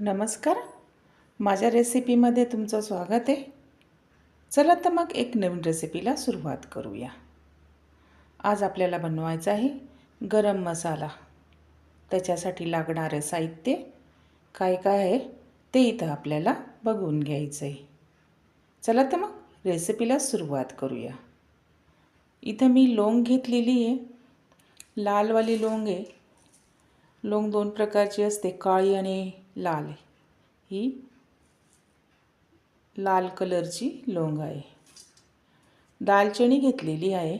नमस्कार. माझ्या रेसिपीमध्ये तुमचं स्वागत आहे. चला तर मग एक नवीन रेसिपीला सुरुवात करूया. आज आपल्याला बनवायचा आहे गरम मसाला. त्याच्यासाठी लागणारे साहित्य काय काय आहे ते इथं आपल्याला बघून घ्यायचं आहे. चला तर मग रेसिपीला सुरुवात करूया. इथं मी लवंग घेतलेली आहे. लालवाली लवंग आहे. लवंग दोन प्रकारची असते, काळी आणि लाल. ही लाल कलरची लवंग आहे. दालचिनी घेतलेली आहे.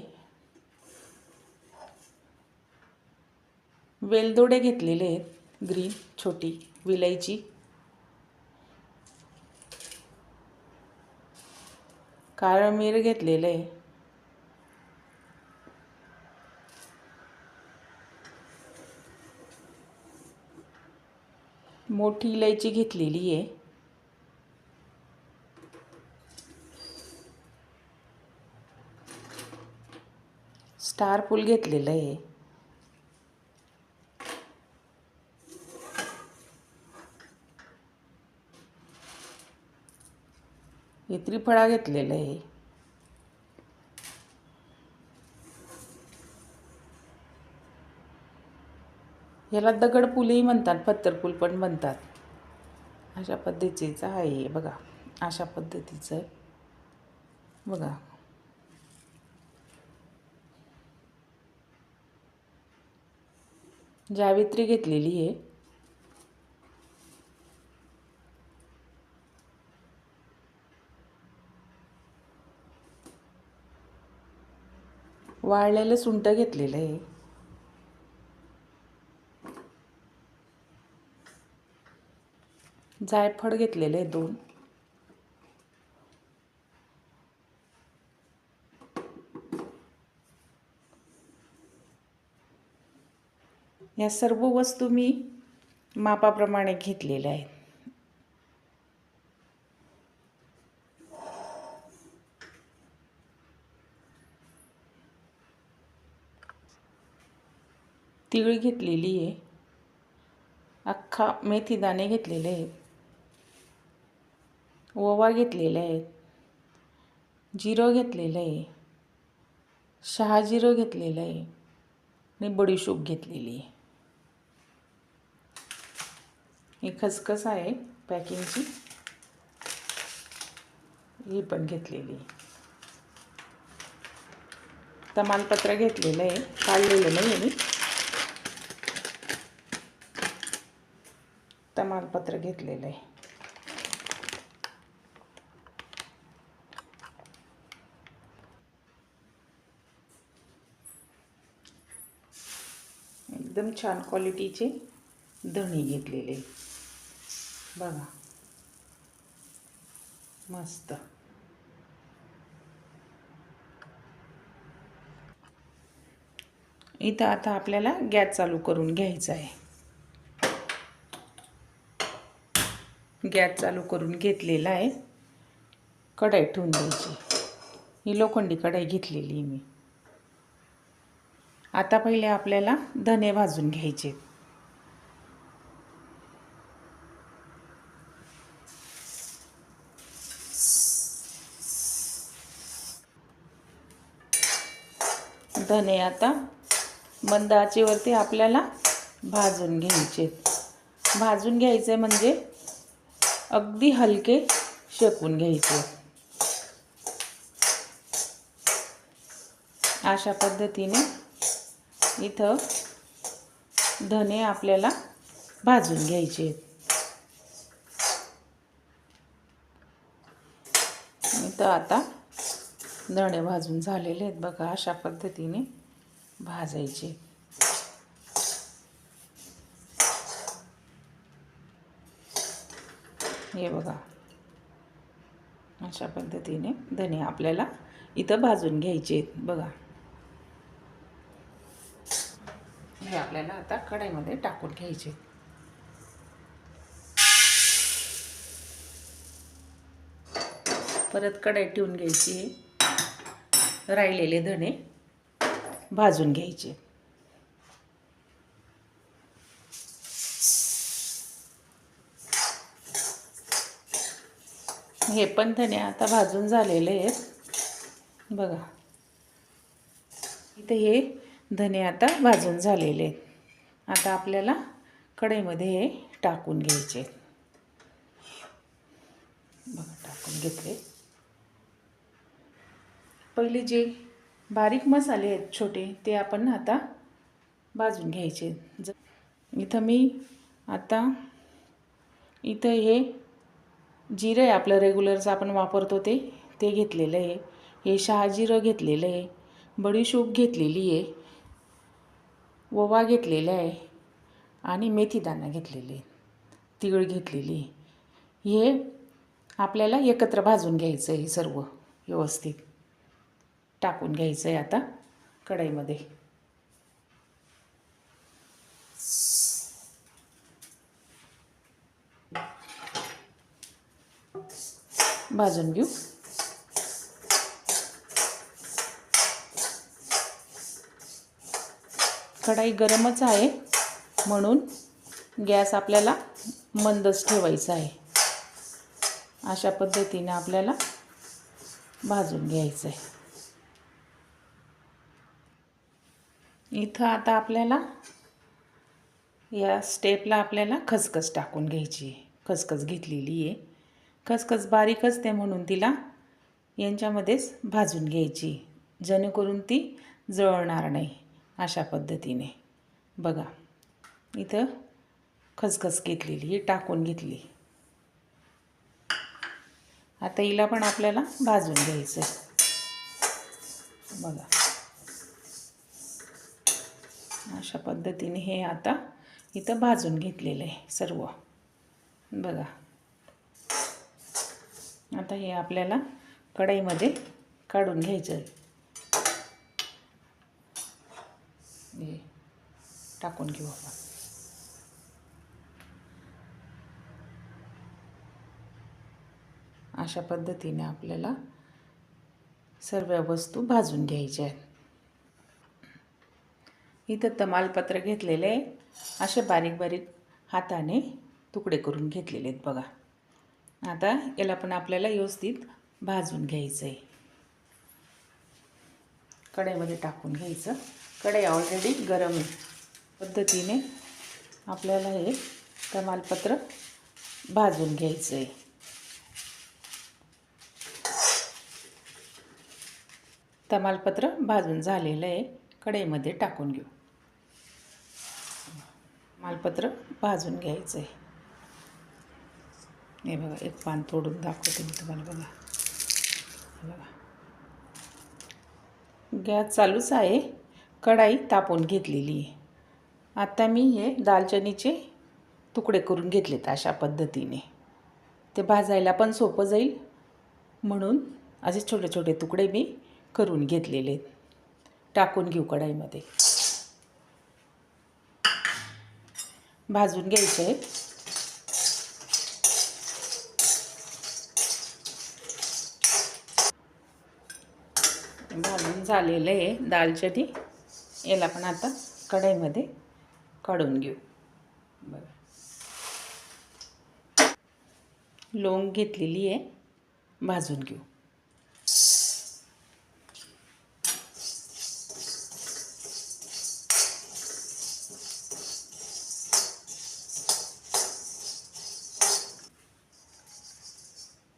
वेलदोडे घेतलेले आहेत, ग्रीन छोटी विलायची. काळं मिर घेतलेलं आहे. मोठी इलायची घेतलेली आहे. स्टार फूल घेतलेलं आहे. हे त्रिफळा घेतलेलं आहे. याला दगडफूलही म्हणतात, पत्तरफूल पण म्हणतात. अशा पद्धतीचं आहे बघा. अशा पद्धतीचं आहे बघा. जावित्री घेतलेली आहे. वाळलेलं सुंठ घेतलेलं आहे. जायफळ घेतलेलं आहे 2. या सर्व वस्तू मी मापाप्रमाणे घेतलेल्या आहेत. तीळ घेतलेली आहे. अख्खा मेथी दाणे घेतलेले आहेत. ओवा घेतलेला आहे. जिरं घेतलेलं आहे. शहाजिरं घेतलेलं आहे आणि बडीशोप घेतलेली आहे. ही खसखस आहे पॅकिंगची, ही पण घेतलेली आहे. तमालपत्र घेतलेलं आहे, काढलेलं नाही आहे मी. तमालपत्र घेतलेलं आहे. एकदम छान क्वालिटीचे धणे घेतलेले बघा, मस्त. इथं आता आपल्याला गॅस चालू करून घ्यायचा आहे. गॅस चालू करून घेतलेला आहे. कढई ठेवून द्यायची. ही लोखंडी कढई घेतलेली मी. आता पहिले आपल्याला धने भाजून घ्यायचे. धने आता मंद आचेवरती आपल्याला भाजून घ्यायचे. भाजून घ्यायचे म्हणजे अगदी हलके शेकून घ्यायचे. अशा पद्धतीने इथं धने आपल्याला भाजून घ्यायचे. इथं आता धणे भाजून झालेले आहेत बघा. अशा पद्धतीने भाजायचे. हे बघा, अशा पद्धतीने धणे आपल्याला इथं भाजून घ्यायचे बघा. हे आपल्याला आता कढईमध्ये टाकून घ्यायचे. परत कढई ठेवून घ्यायची. राहिलेले धणे भाजून घ्यायचे. हे पण धने आता भाजून झालेले आहेत बघा. इथे हे धने आता भाजून झालेले आहेत. आता आपल्याला कढईमध्ये हे टाकून घ्यायचे. बघा टाकून घेतले. पहिले जे बारीक मसाले आहेत छोटे ते आपण आता भाजून घ्यायचे. इथं हे जिरं आहे आपलं रेग्युलरचं आपण वापरतो ते घेतलेलं आहे. हे शहाजिरं घेतलेलं आहे, बडीशोप घेतलेली आहे, ओवा घेतलेला आहे आणि मेथीदाणा घेतलेले आहे, तीळ घेतलेली आहे. हे आपल्याला एकत्र भाजून घ्यायचं आहे. सर्व व्यवस्थित टाकून घ्यायचं आहे आता कढईमध्ये. भाजून घेऊ. कढई गरमच आहे म्हणून गॅस आपल्याला मंदच ठेवायचा आहे. अशा पद्धतीने आपल्याला भाजून घ्यायचं आहे. इथं आता आपल्याला या स्टेपला आपल्याला खसखस टाकून घ्यायची आहे. खसखस घेतलेली आहे. खसखस बारीक असते म्हणून तिला यांच्यामध्येच भाजून घ्यायची, जेणेकरून ती जळणार नाही. अशा पद्धतीने बघा इथं खसखस घेतलेली टाकून घेतली. आता हिला पण आपल्याला भाजून घ्यायचं आहे. बघा अशा पद्धतीने हे आता इथं भाजून घेतलेलं आहे सर्व. बघा आता हे आपल्याला कढईमध्ये काढून घ्यायचं आहे. हे टाकून घेऊ आपण. अशा पद्धतीने आपल्याला सर्व वस्तू भाजून घ्यायच्या आहेत. इथं तमालपत्र घेतलेले आहे. असे बारीक बारीक हाताने तुकडे करून घेतलेले आहेत बघा. आता याला पण आपल्याला व्यवस्थित भाजून घ्यायचं आहे. कढईमध्ये टाकून घ्यायचं. कढई ऑलरेडी गरम आहे. पद्धतीने आपल्याला हे तमालपत्र भाजून घ्यायचं आहे. तमालपत्र भाजून झालेलं आहे. कढईमध्ये टाकून घेऊ. तमालपत्र भाजून घ्यायचं आहे. हे बघा एक पान तोडून दाखवते मी तुम्हाला. बघा गॅस चालूच आहे. कढई तापवून घेतलेली आहे. आता मी हे दालचिनीचे तुकडे करून घेतलेत अशा पद्धतीने. ते भाजायला पण सोपं जाईल म्हणून असे छोटे छोटे तुकडे मी करून घेतलेले आहेत. टाकून घेऊ कढईमध्ये. भाजून घ्यायचे आहेत. भाजून झालेलं आहे दालचिनी. याला पण आता कढईमध्ये काढून घेऊ. बघा लवंग घेतलेली आहे, भाजून घेऊ.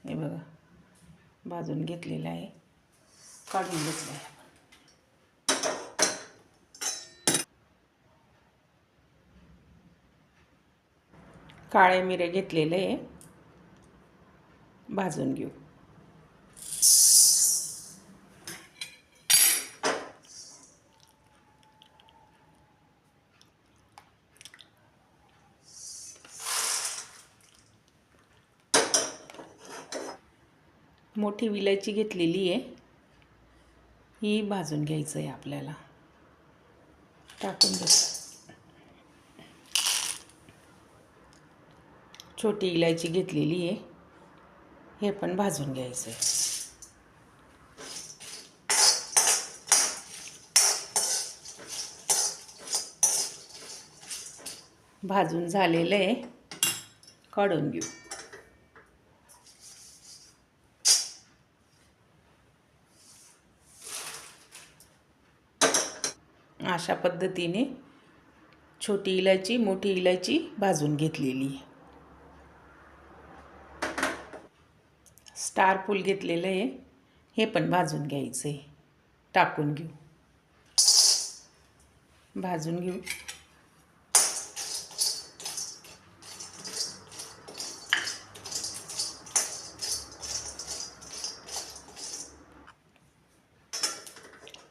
हे बघा भाजून घेतलेलं आहे, काढून घेतलं आहे. काळे मिरे घेतलेले आहे, भाजून घेऊ. मोठी विलायची घेतलेली आहे, ही भाजून घ्यायचं आहे आपल्याला. टाकून घ्या. छोटी इलायची घेतलेली आहे, हे पण भाजून घ्यायचं आहे. भाजून झालेलं आहे, काढून घेऊ. अशा पद्धतीने छोटी इलायची मोठी इलायची भाजून घेतलेली आहे. स्टार फूल घेतलेलं आहे, हे पण भाजून घ्यायचं आहे. टाकून घेऊ, भाजून घेऊ.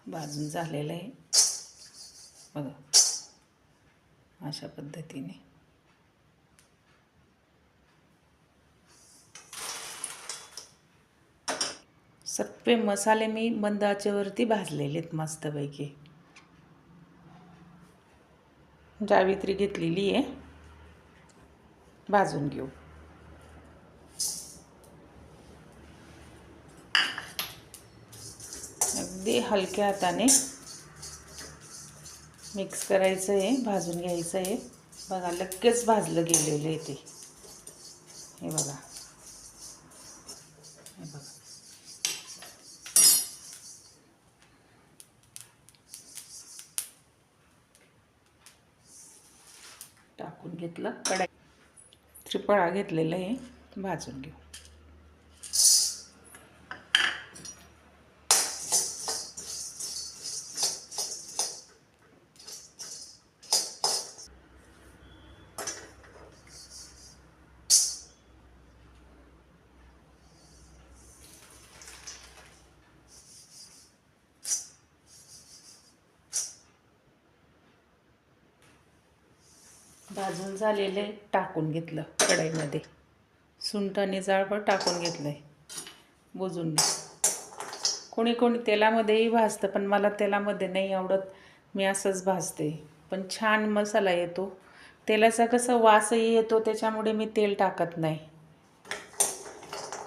भाजून झालेलं आहे बघा, अशा पद्धतीने. सगळे मसाले मी मंद आचेवरती भाजलेले आहेत मस्तपैकी. जावित्री घेतलेली आहे, भाजून घेऊ. अगदी हलक्या हाताने मिक्स करायचं आहे, भाजून घ्यायचं आहे. बघा लगेच भाजलं गेलेलं आहे ते. हे बघा, हे बघा. टाकून घेतलं. कढई त्रिफळा घेतलेलं आहे, भाजून घेऊ. भाजून झालेले टाकून घेतलं कढईमध्ये. सुंठ आणि जायफळ टाकून घेतलं आहे, बुजून घे. कोणी कोणी तेलामध्येही भाजतं, पण मला तेलामध्ये नाही आवडत. मी असंच भाजते, पण छान मसाला येतो. तेलाचा कसं वासही येतो, त्याच्यामुळे मी तेल टाकत नाही.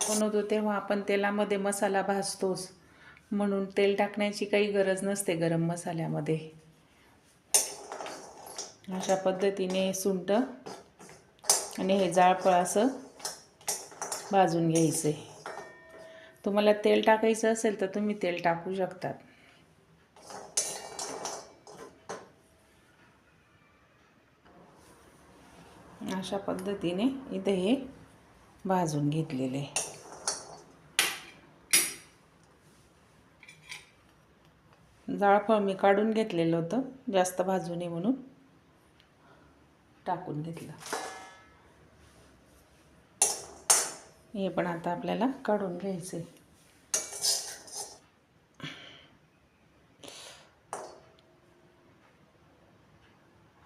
बनवतो तेव्हा आपण तेलामध्ये मसाला भाजतोच, म्हणून तेल टाकण्याची काही गरज नसते गरम मसाल्यामध्ये. अशा पद्धतीने सुंठ आणि हे जायफळ असं भाजून घ्यायचं आहे. तुम्हाला तेल टाकायचं असेल तर तुम्ही तेल टाकू शकतात. अशा पद्धतीने इथे हे भाजून घेतलेले. जायफळ मी काढून घेतलेलं होतं, जास्त भाजू नये म्हणून टाकून घेतलं. हे पण आता आपल्याला काढून घ्यायचं आहे.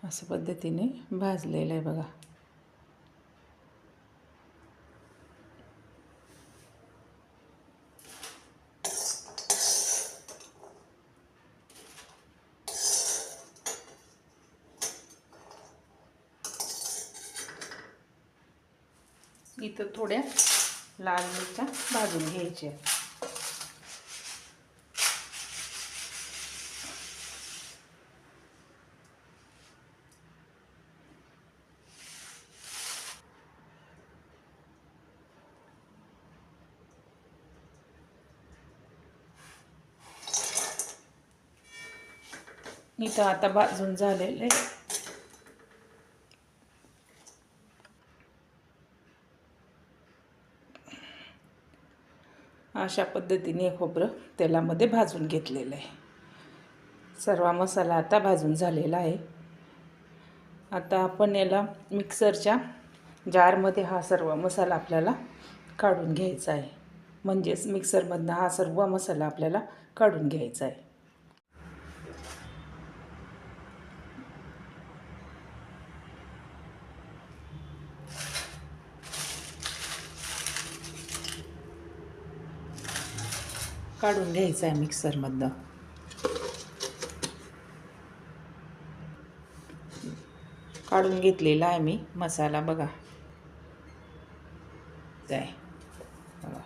अशा पद्धतीने भाजलेलं आहे बघा. इथं थोड्या लाल मिरच्या भाजून घ्यायच्या. इथं आता भाजून झालेले. अशा पद्धतीने खोबरं तेलामध्ये भाजून घेतलेलं आहे. सर्व मसाला आता भाजून झालेला आहे. आता आपण याला मिक्सरच्या जारमध्ये हा सर्व मसाला आपल्याला काढून घ्यायचा आहे. म्हणजेच मिक्सरमधनं हा सर्व मसाला आपल्याला काढून घ्यायचा आहे. काढून घ्यायचा आहे मिक्सरमधनं. काढून घेतलेला आहे मी मसाला बघा. काय बघा,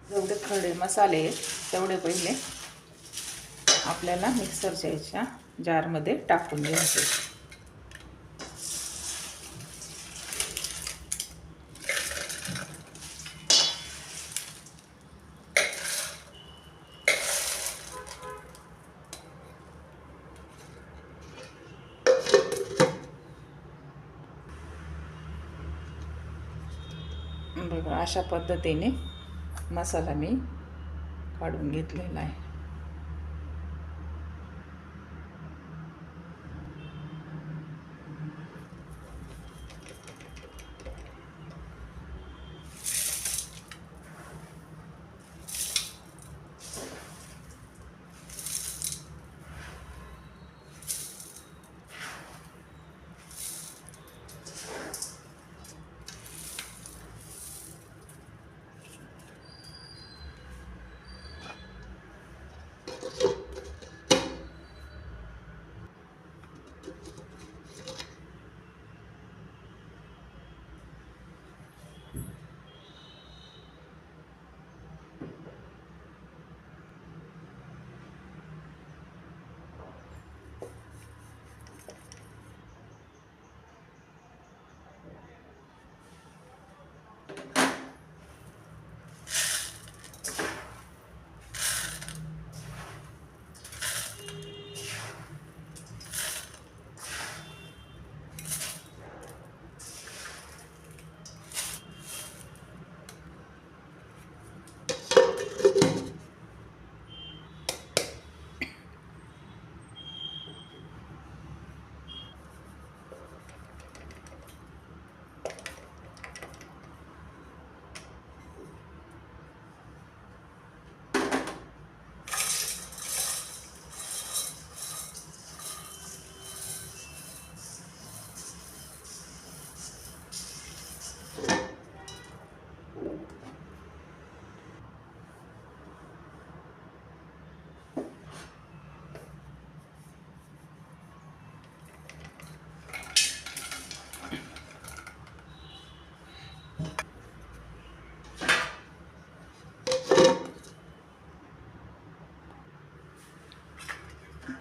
जेवढे खडे मसाले आहेत तेवढे पहिले आपल्याला मिक्सरच्या याच्या जारमध्ये टाकून घ्यायचे. बघा अशा पद्धतीने मसाला मी काढून घेतलेला आहे.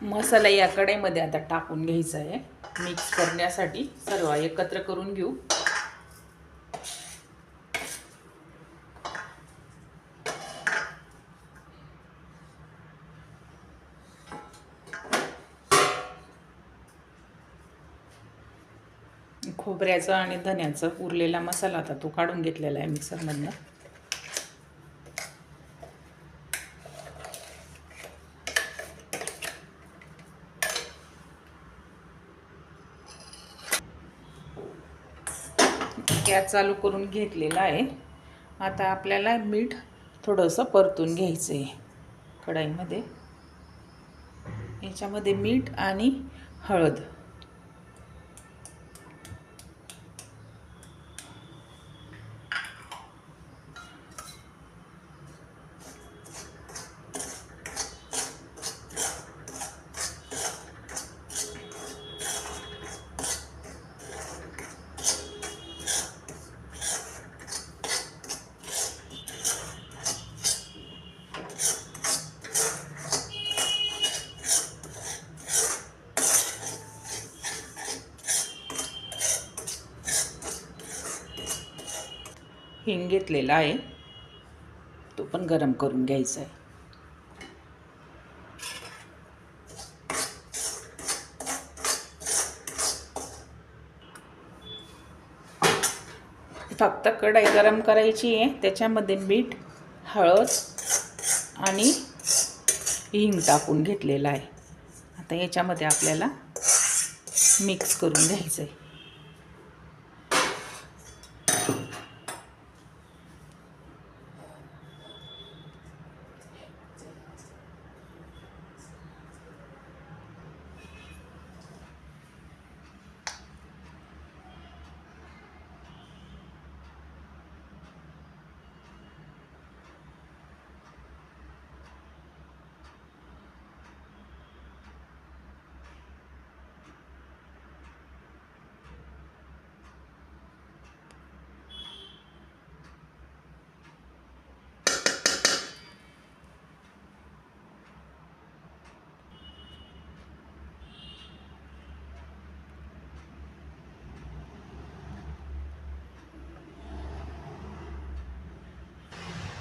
मसाला या कढईमध्ये आता टाकून घ्यायचा आहे मिक्स करण्यासाठी. सर्व एकत्र करून घेऊ. खोबऱ्याचा आणि धन्याचा उरलेला मसाला आता तो काढून घेतलेला आहे मिक्सरमधनं. गॅस चालू करून घेतलेला आहे. आता आपल्याला मीठ थोडंसं परतून घ्यायचं आहे कढईमध्ये. याच्यामध्ये मीठ आणि हळद. हिंग घेतलेला आहे, तो पण गरम करून घ्यायचा आहे. फक्त कढई गरम करायची आहे. त्याच्यामध्ये मीठ, हळद आणि हिंग टाकून घेतलेला आहे. आता याच्यामध्ये आपल्याला मिक्स करून घ्यायचं आहे.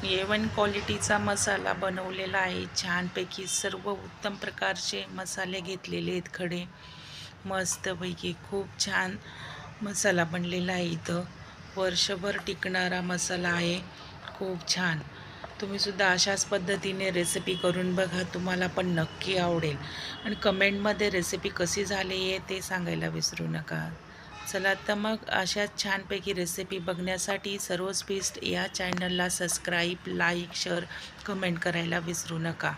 A1 क्वालिटीचा मसाला बनवलेला आहे. छानपैकी सर्व उत्तम प्रकारचे मसाले घेतलेले आहेत खडे. मस्तपैकी खूप छान मसाला बनलेला आहे इथं. वर्षभर टिकणारा मसाला आहे. खूप छान. तुम्हीसुद्धा अशाच पद्धतीने रेसिपी करून बघा, तुम्हाला पण नक्की आवडेल. आणि कमेंटमध्ये रेसिपी कशी झाली आहे ते सांगायला विसरू नका. चला तर मग अशाच छानपैकी रेसिपी बघण्यासाठी सर्वच फीस्ट या चॅनलला सबस्क्राईब, लाईक, शेअर, कमेंट करायला विसरू नका.